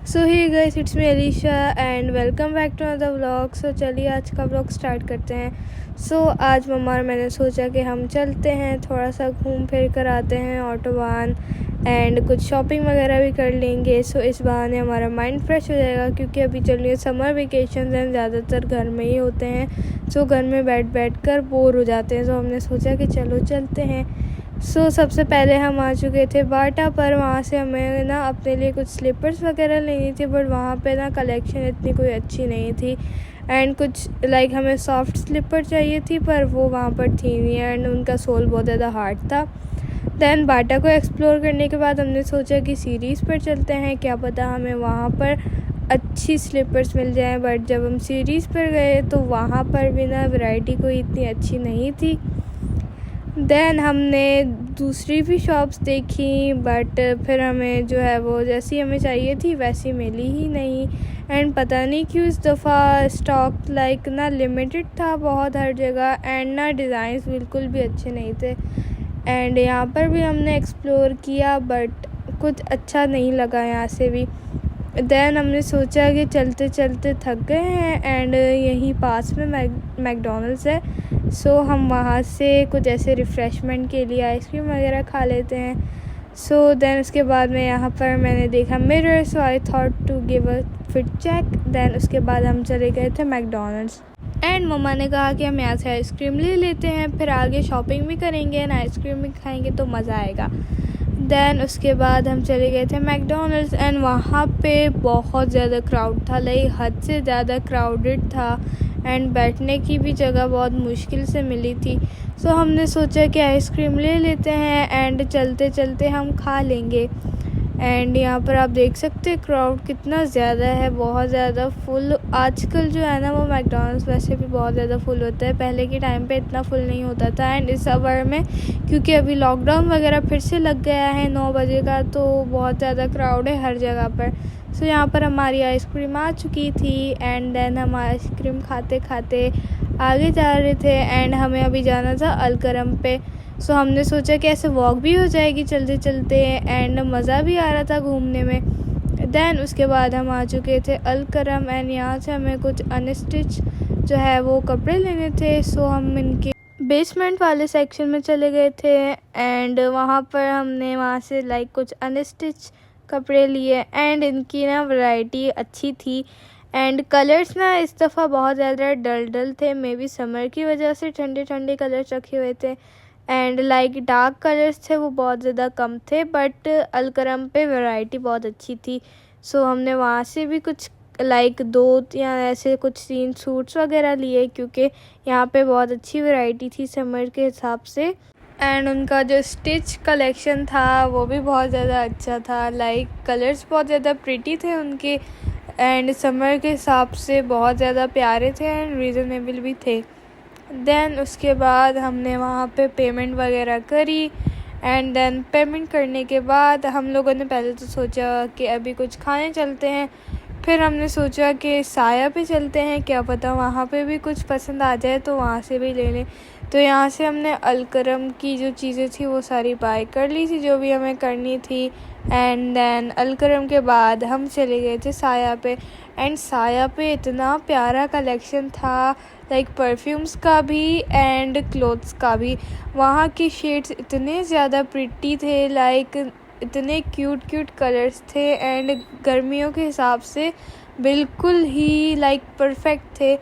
So hi guys, it's me Alisha and welcome back to another vlog. So चलिए आज का vlog start करते हैं। सो आज मम्मा और मैंने सोचा कि हम चलते हैं, थोड़ा सा घूम फिर कर आते हैं ऑटोबान एंड कुछ शॉपिंग वगैरह भी कर लेंगे। सो इस बहाने हमारा माइंड फ्रेश हो जाएगा क्योंकि अभी चल रही है समर वेकेशन एंड ज़्यादातर घर में ही होते हैं। सो घर में बैठ कर बोर हो जाते हैं। तो हमने सोचा कि चलो चलते हैं। सबसे पहले हम आ चुके थे बाटा पर। वहाँ से हमें ना अपने लिए कुछ स्लीपर्स वगैरह लेनी थी, बट वहाँ पे ना कलेक्शन इतनी कोई अच्छी नहीं थी एंड कुछ हमें सॉफ्ट स्लीपर चाहिए थी पर वो वहाँ पर थी नहीं एंड उनका सोल बहुत ज़्यादा हार्ड था। दैन बाटा को एक्सप्लोर करने के बाद हमने सोचा कि सीरीज़ पर चलते हैं, क्या पता हमें वहाँ पर अच्छी स्लीपर्स मिल जाएं। बट जब हम सीरीज़ पर गए तो वहाँ पर भी ना वैरायटी कोई इतनी अच्छी नहीं थी। देन हमने दूसरी भी शॉप्स देखी बट फिर हमें जो है वो जैसी हमें चाहिए थी वैसी मिली ही नहीं एंड पता नहीं क्यों इस दफ़ा स्टॉक ना लिमिटेड था बहुत हर जगह एंड ना डिज़ाइंस बिल्कुल भी अच्छे नहीं थे। एंड यहाँ पर भी हमने एक्सप्लोर किया बट कुछ अच्छा नहीं लगा यहाँ से भी। देन हमने सोचा कि चलते चलते थक गए हैं एंड यहीं पास में मैकडॉनल्ड्स है। हम वहाँ से कुछ ऐसे रिफ़्रेशमेंट के लिए आइसक्रीम वगैरह खा लेते हैं। देन उसके बाद में यहाँ पर मैंने देखा mirror, so I thought to give a fit check. Then उसके बाद हम चले गए थे मैकडॉनल्ड्स एंड मम्मा ने कहा कि हम यहाँ से आइसक्रीम ले लेते हैं, फिर आगे शॉपिंग भी करेंगे एंड आइसक्रीम भी खाएंगे तो मज़ा आएगा। देन उसके बाद हम चले गए थे मैकडॉनल्ड्स एंड वहाँ पे बहुत ज़्यादा क्राउड था, हद से ज़्यादा क्राउडेड था एंड बैठने की भी जगह बहुत मुश्किल से मिली थी। हमने सोचा कि आइसक्रीम ले लेते हैं एंड चलते चलते हम खा लेंगे। एंड यहाँ पर आप देख सकते हैं क्राउड कितना ज़्यादा है, बहुत ज़्यादा फुल। आजकल जो है ना वो मैकडॉनल्ड्स वैसे भी बहुत ज़्यादा फुल होता है, पहले के टाइम पे इतना फुल नहीं होता था। एंड इस आवर में क्योंकि अभी लॉकडाउन वगैरह फिर से लग गया है 9 बजे का, तो बहुत ज़्यादा क्राउड है हर जगह पर। यहाँ पर हमारी आइसक्रीम आ चुकी थी एंड देन हम आइसक्रीम खाते खाते आगे जा रहे थे एंड हमें अभी जाना था अलकरम पे। हमने सोचा कि ऐसे वॉक भी हो जाएगी चलते चलते एंड मज़ा भी आ रहा था घूमने में। देन उसके बाद हम आ चुके थे अलकरम एंड यहाँ से हमें कुछ अनस्टिच जो है वो कपड़े लेने थे। हम इनके बेसमेंट वाले सेक्शन में चले गए थे एंड वहाँ पर हमने वहाँ से कुछ अनस्टिच कपड़े लिए एंड इनकी ना वैरायटी अच्छी थी एंड कलर्स ना इस दफ़ा बहुत ज़्यादा डल थे। मे बी समर की वजह से ठंडे ठंडे कलर्स रखे हुए थे एंड डार्क कलर्स थे वो बहुत ज़्यादा कम थे, बट अलकरम पे वैरायटी बहुत अच्छी थी। हमने वहाँ से भी कुछ 2 या ऐसे कुछ 3 सूट्स वगैरह लिए क्योंकि यहाँ पे बहुत अच्छी वैरायटी थी समर के हिसाब से एंड उनका जो स्टिच कलेक्शन था वो भी बहुत ज़्यादा अच्छा था। कलर्स बहुत ज़्यादा प्रिटी थे उनके एंड समर के हिसाब से बहुत ज़्यादा प्यारे थे एंड रीज़नेबल भी थे। देन उसके बाद हमने वहाँ पे पेमेंट वगैरह करी एंड देन पेमेंट करने के बाद हम लोगों ने पहले तो सोचा कि अभी कुछ खाने चलते हैं, फिर हमने सोचा कि साया पे चलते हैं, क्या पता वहाँ पे भी कुछ पसंद आ जाए तो वहाँ से भी ले लें। तो यहाँ से हमने अलकरम की जो चीज़ें थी वो सारी बाय कर ली थी जो भी हमें करनी थी एंड देन अलकरम के बाद हम चले गए थे साया पे एंड साया पे इतना प्यारा कलेक्शन था परफ्यूम्स का भी एंड क्लोथ्स का भी। वहाँ की शेड्स इतने ज़्यादा प्रिटी थे, इतने क्यूट कलर्स थे एंड गर्मियों के हिसाब से बिल्कुल ही परफेक्ट थे।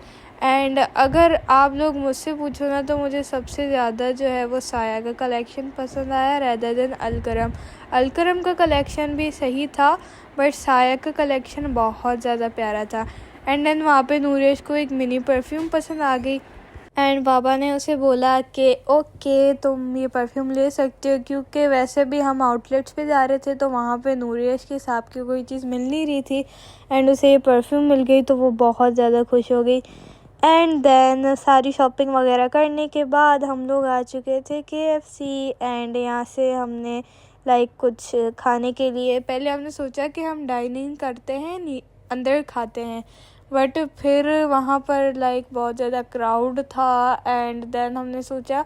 एंड अगर आप लोग मुझसे पूछो ना तो मुझे सबसे ज़्यादा जो है वो साया का कलेक्शन पसंद आया रैदर देन अलकरम का कलेक्शन भी सही था बट साया का कलेक्शन बहुत ज़्यादा प्यारा था। एंड देन वहाँ पे नूरेश को एक मिनी परफ्यूम पसंद आ गई एंड बाबा ने उसे बोला कि ओके तुम ये परफ्यूम ले सकते हो, क्योंकि वैसे भी हम आउटलेट्स पे जा रहे थे तो वहाँ पे नूरेश के हिसाब की कोई चीज़ मिल नहीं रही थी एंड उसे ये परफ्यूम मिल गई तो वो बहुत ज़्यादा खुश हो गई। एंड देन सारी शॉपिंग वगैरह करने के बाद हम लोग आ चुके थे KFC एंड यहाँ से हमने कुछ खाने के लिए पहले हमने सोचा कि हम डाइनिंग करते हैं अंदर खाते हैं, बट फिर वहाँ पर बहुत ज़्यादा क्राउड था एंड देन हमने सोचा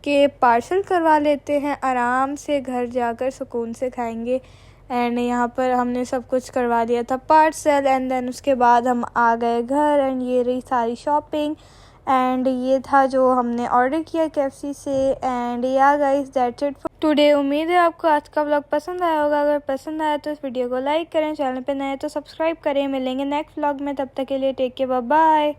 कि पार्सल करवा लेते हैं, आराम से घर जाकर सुकून से खाएंगे एंड यहाँ पर हमने सब कुछ करवा दिया था पार्सल एंड देन उसके बाद हम आ गए घर एंड ये रही सारी शॉपिंग एंड ये था जो हमने ऑर्डर किया KFC से। एंड या guys that's it for today. उम्मीद है आपको आज का व्लॉग पसंद आया होगा। अगर पसंद आया तो इस वीडियो को लाइक करें, चैनल पे नए तो सब्सक्राइब करें। मिलेंगे नेक्स्ट व्लॉग में, तब तक के लिए टेक केयर, बाय बाय।